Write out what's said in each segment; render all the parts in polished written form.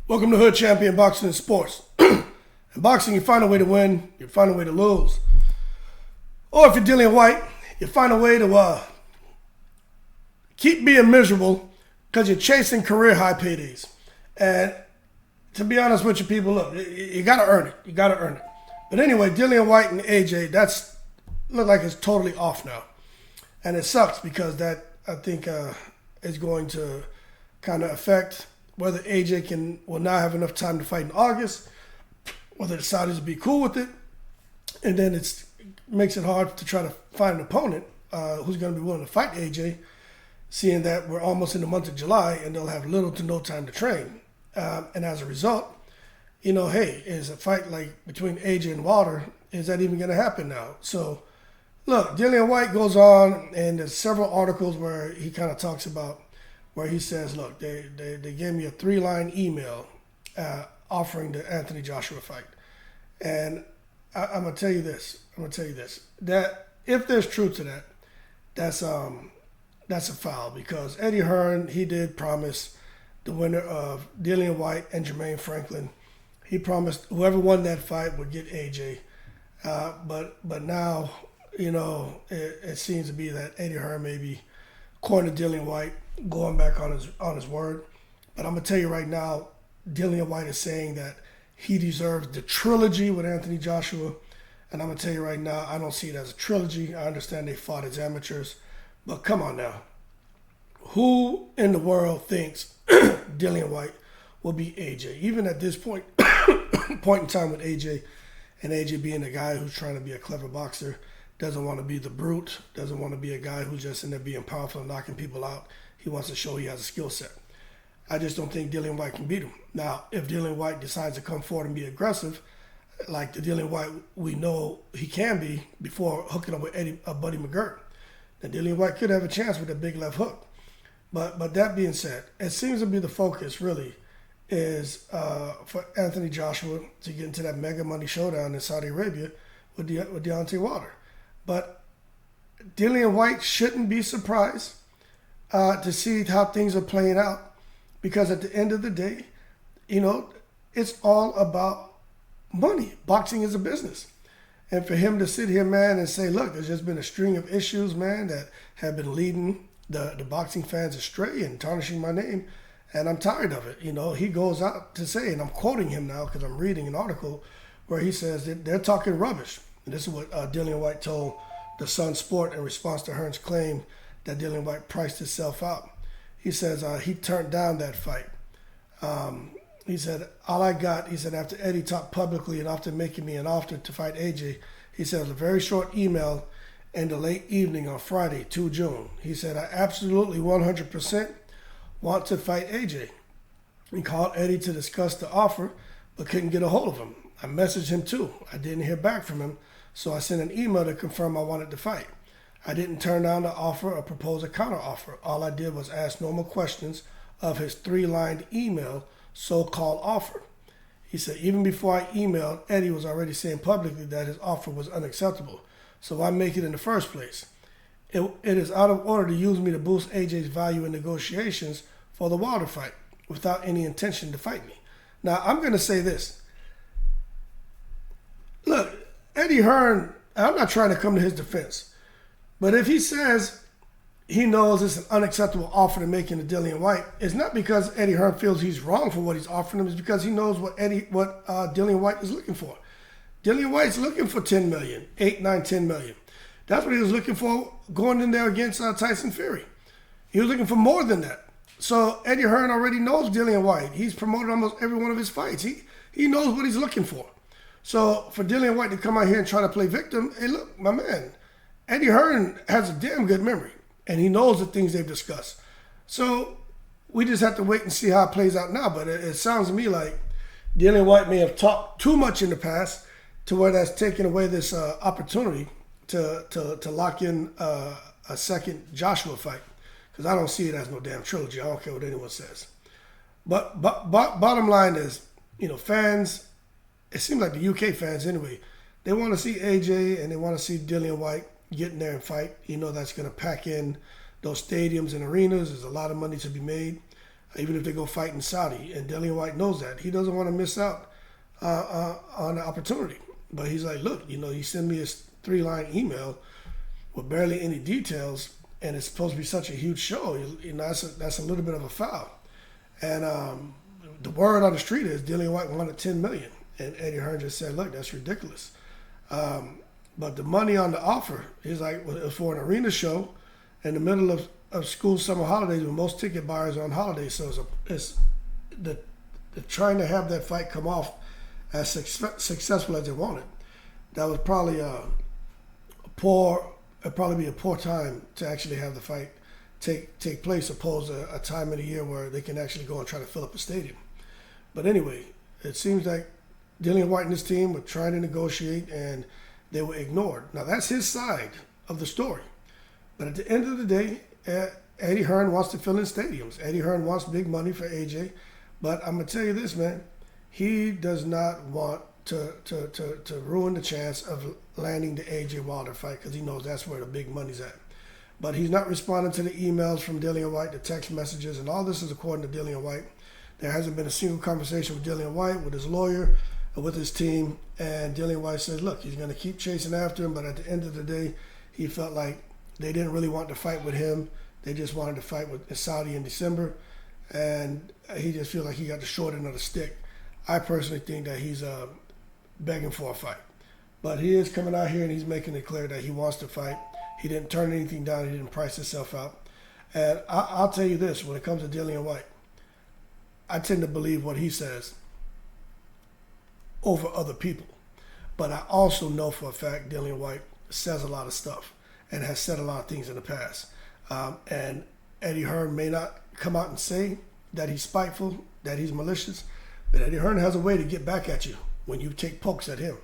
Welcome to Hood Champion Boxing and Sports. In boxing, you find a way to win, you find a way to lose. Or if you're dealing Whyte, you find a way to keep being miserable because you're chasing career high paydays. And to be honest with you people, look, you got to earn it. You got to earn it. But anyway, Dillian Whyte and AJ, that's look like it's totally off now. And it sucks because that, I think, is going to kind of affect whether AJ will not have enough time to fight in August, whether the Saudis will be cool with it, and then it makes it hard to try to find an opponent who's going to be willing to fight AJ, seeing that we're almost in the month of July and they'll have little to no time to train. And as a result, hey, is a fight like between AJ and Wilder, is that even going to happen now? So, look, Dillian Whyte goes on, and there's several articles where he kind of talks about where he says, look, they gave me a 3-line email offering the Anthony Joshua fight. And I'm going to tell you this. That if there's truth to that, that's a foul, because Eddie Hearn, he did promise the winner of Dillian Whyte and Jermaine Franklin. He promised whoever won that fight would get AJ. But now, it seems to be that Eddie Hearn may be, according to Dillian Whyte, going back on his word. But I'm going to tell you right now, Dillian Whyte is saying that he deserves the trilogy with Anthony Joshua. And I'm going to tell you right now, I don't see it as a trilogy. I understand they fought as amateurs. But come on now. Who in the world thinks Dillian Whyte will be AJ? Even at this point in time with AJ, and AJ being a guy who's trying to be a clever boxer, doesn't want to be the brute, doesn't want to be a guy who's just in there being powerful and knocking people out. He wants to show he has a skill set. I just don't think Dillian Whyte can beat him. Now, if Dillian Whyte decides to come forward and be aggressive, like the Dillian Whyte we know he can be before hooking up with Buddy McGirt, then Dillian Whyte could have a chance with a big left hook. But that being said, it seems to be the focus really is for Anthony Joshua to get into that mega money showdown in Saudi Arabia with Deontay Wilder. But Dillian Whyte shouldn't be surprised to see how things are playing out, because at the end of the day, it's all about money. Boxing is a business. And for him to sit here, man, and say, look, there's just been a string of issues, man, that have been leading the boxing fans astray and tarnishing my name, and I'm tired of it. He goes out to say, and I'm quoting him now because I'm reading an article where he says that they're talking rubbish. And this is what Dillian Whyte told the Sun Sport in response to Hearn's claim that Dillian Whyte priced himself out. He says he turned down that fight. He said, all I got, he said, after Eddie talked publicly and after making me an offer to fight AJ, he said, it was a very short email in the late evening on Friday, 2 June. He said, I absolutely 100% want to fight AJ. He called Eddie to discuss the offer, but couldn't get a hold of him. I messaged him too. I didn't hear back from him, so I sent an email to confirm I wanted to fight. I didn't turn down the offer or propose a counter offer. All I did was ask normal questions of his 3-lined email so-called offer. He said, even before I emailed, Eddie was already saying publicly that his offer was unacceptable. So why make it in the first place? It is out of order to use me to boost AJ's value in negotiations for the Wilder fight without any intention to fight me. Now, I'm going to say this. Look, Eddie Hearn, I'm not trying to come to his defense, but if he says he knows it's an unacceptable offer to make in Dillian Whyte, it's not because Eddie Hearn feels he's wrong for what he's offering him. It's because he knows what Dillian Whyte is looking for. Dillian Whyte's looking for 10 million, 8, 9, 10 million. That's what he was looking for going in there against Tyson Fury. He was looking for more than that. So Eddie Hearn already knows Dillian Whyte. He's promoted almost every one of his fights. He knows what he's looking for. So for Dillian Whyte to come out here and try to play victim, hey, look, my man, Eddie Hearn has a damn good memory, and he knows the things they've discussed. So we just have to wait and see how it plays out now. But it sounds to me like Dillian Whyte may have talked too much in the past to where that's taken away this opportunity to lock in a second Joshua fight, because I don't see it as no damn trilogy. I don't care what anyone says. But bottom line is, fans, it seems like the UK fans anyway, they want to see AJ and they want to see Dillian Whyte get in there and fight. That's going to pack in those stadiums and arenas. There's a lot of money to be made. even if they go fight in Saudi. And Dillian Whyte knows that. He doesn't want to miss out on the opportunity. But he's like, look, he sent me a 3-line email with barely any details, and it's supposed to be such a huge show. That's a little bit of a foul. And the word on the street is Dillian Whyte wanted $10 million, and Eddie Hearn just said, look, that's ridiculous. But the money on the offer is like for an arena show in the middle of school summer holidays when most ticket buyers are on holiday. So it's the trying to have that fight come off as successful as they wanted. That was probably it'd probably be a poor time to actually have the fight take place, opposed to a time of the year where they can actually go and try to fill up a stadium. But anyway, it seems like Dillian Whyte and his team were trying to negotiate and they were ignored. Now that's his side of the story. But at the end of the day, Eddie Hearn wants to fill in stadiums. Eddie Hearn wants big money for AJ. But I'm going to tell you this, man. He does not want to ruin the chance of landing the AJ Wilder fight because he knows that's where the big money's at. But he's not responding to the emails from Dillian Whyte, the text messages, and all this is according to Dillian Whyte. There hasn't been a single conversation with Dillian Whyte, with his lawyer, or with his team. And Dillian Whyte says, look, he's going to keep chasing after him, but at the end of the day, he felt like they didn't really want to fight with him. They just wanted to fight with Saudi in December. And he just feels like he got the short end of the stick. I personally think that he's begging for a fight. But he is coming out here and he's making it clear that he wants to fight. He didn't turn anything down. He didn't price himself out. And I'll tell you this, when it comes to Dillian Whyte, I tend to believe what he says over other people. But I also know for a fact Dillian Whyte says a lot of stuff and has said a lot of things in the past. And Eddie Hearn may not come out and say that he's spiteful, that he's malicious, but Eddie Hearn has a way to get back at you when you take pokes at him.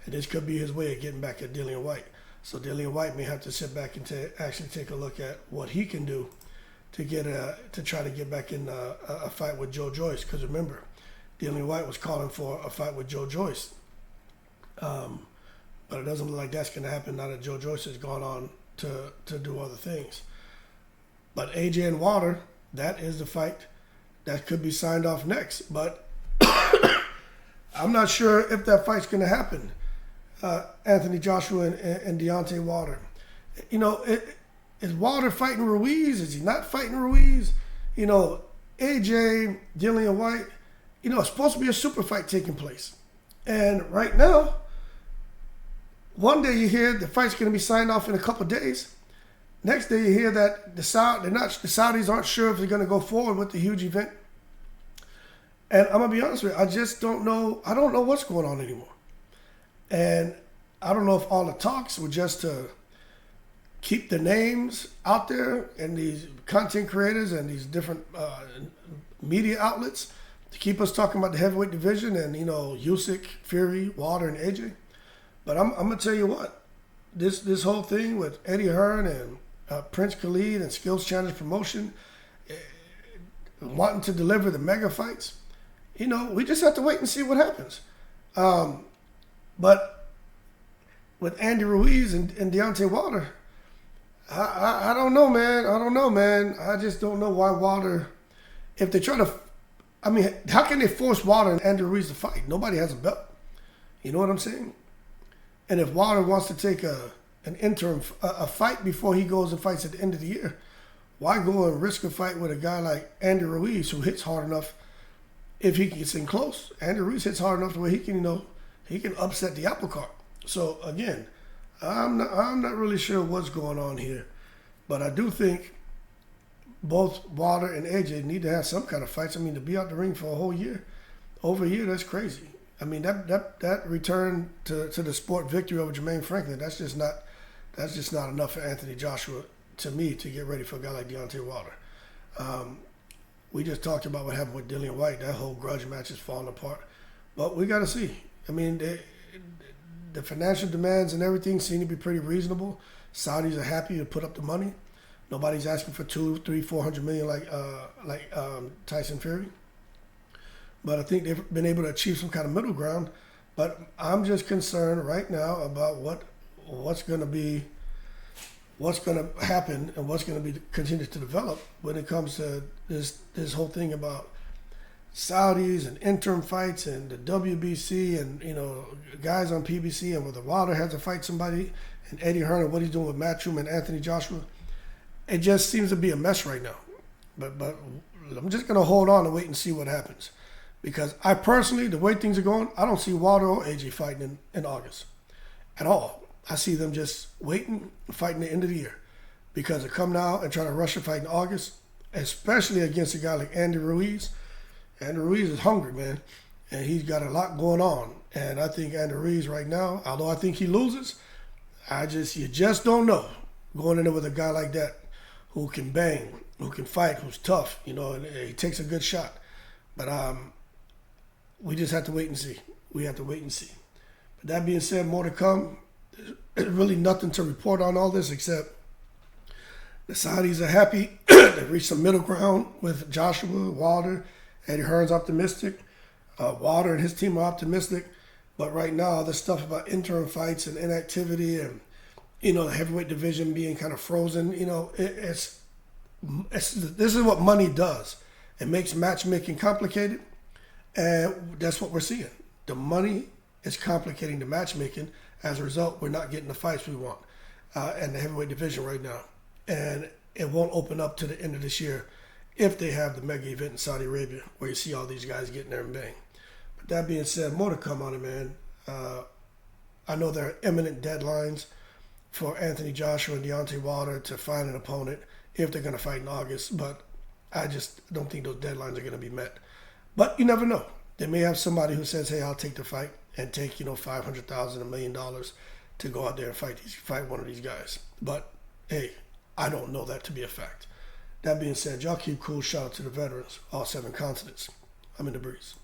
And this could be his way of getting back at Dillian Whyte. So Dillian Whyte may have to sit back and actually take a look at what he can do to try to get back in a fight with Joe Joyce. Because remember, Dillian Whyte was calling for a fight with Joe Joyce. But it doesn't look like that's going to happen now that Joe Joyce has gone on to do other things. But AJ and Wilder, that is the fight that could be signed off next. But I'm not sure if that fight's going to happen. Anthony Joshua and Deontay Wilder. Is Wilder fighting Ruiz? Is he not fighting Ruiz? AJ, Dillian Whyte, it's supposed to be a super fight taking place. And right now, one day you hear the fight's going to be signed off in a couple of days. Next day you hear that the Saudis aren't sure if they're going to go forward with the huge event. And I'm going to be honest with you, I just don't know. I don't know what's going on anymore. And I don't know if all the talks were just to keep the names out there and these content creators and these different media outlets to keep us talking about the heavyweight division and, Usyk, Fury, Wilder, and AJ. But I'm going to tell you what, this whole thing with Eddie Hearn and Prince Khalid and Skills Challenge Promotion wanting to deliver the mega fights, we just have to wait and see what happens. But with Andy Ruiz and Deontay Wilder, I don't know, man. I just don't know why Wilder, if they try to, how can they force Wilder and Andy Ruiz to fight? Nobody has a belt. You know what I'm saying? And if Wilder wants to take an interim fight before he goes and fights at the end of the year, why go and risk a fight with a guy like Andy Ruiz who hits hard enough if he gets in close? Andy Ruiz hits hard enough to where he can upset the apple cart. So again, I'm not really sure what's going on here, but I do think both Wilder and AJ need to have some kind of fights. To be out the ring for a whole year, over a year, that's crazy. That return to the sport victory over Jermaine Franklin, that's just not enough for Anthony Joshua, to me, to get ready for a guy like Deontay Wilder. We just talked about what happened with Dillian Whyte. That whole grudge match is falling apart. But we got to see. The financial demands and everything seem to be pretty reasonable. Saudis are happy to put up the money. Nobody's asking for $200, $300, $400 million like Tyson Fury. But I think they've been able to achieve some kind of middle ground. But I'm just concerned right now about what's going to be what's going to happen and what's going to be continue to develop when it comes to this whole thing about Saudis and interim fights and the WBC and guys on PBC, and whether Wilder has to fight somebody, and Eddie Hearn and what he's doing with Matchroom and Anthony Joshua. It just seems to be a mess right now. But I'm just going to hold on and wait and see what happens. Because I personally, the way things are going, I don't see Wilder or AJ fighting in August at all. I see them just waiting, fighting the end of the year. Because to come now and try to rush a fight in August, especially against a guy like Andy Ruiz. Andy Ruiz is hungry, man. And he's got a lot going on. And I think Andy Ruiz right now, although I think he loses, you just don't know. Going in there with a guy like that who can bang, who can fight, who's tough, and he takes a good shot. But we just have to wait and see. We have to wait and see. But that being said, more to come. There's really nothing to report on all this except the Saudis are happy. They reached some middle ground with Joshua, Wilder. Eddie Hearn's optimistic. Wilder and his team are optimistic. But right now, the stuff about interim fights and inactivity and, the heavyweight division being kind of frozen, this is what money does. It makes matchmaking complicated. And that's what we're seeing. The money is complicating the matchmaking. As a result, we're not getting the fights we want in the heavyweight division right now. And it won't open up to the end of this year if they have the mega event in Saudi Arabia where you see all these guys getting there and bang. But that being said, more to come on it, man. I know there are imminent deadlines for Anthony Joshua and Deontay Wilder to find an opponent if they're going to fight in August, but I just don't think those deadlines are going to be met. But you never know. They may have somebody who says, hey, I'll take the fight and take, $500,000, $1 million to go out there and fight one of these guys. But, hey, I don't know that to be a fact. That being said, y'all keep cool. Shout out to the veterans, all 7 continents. I'm in the breeze.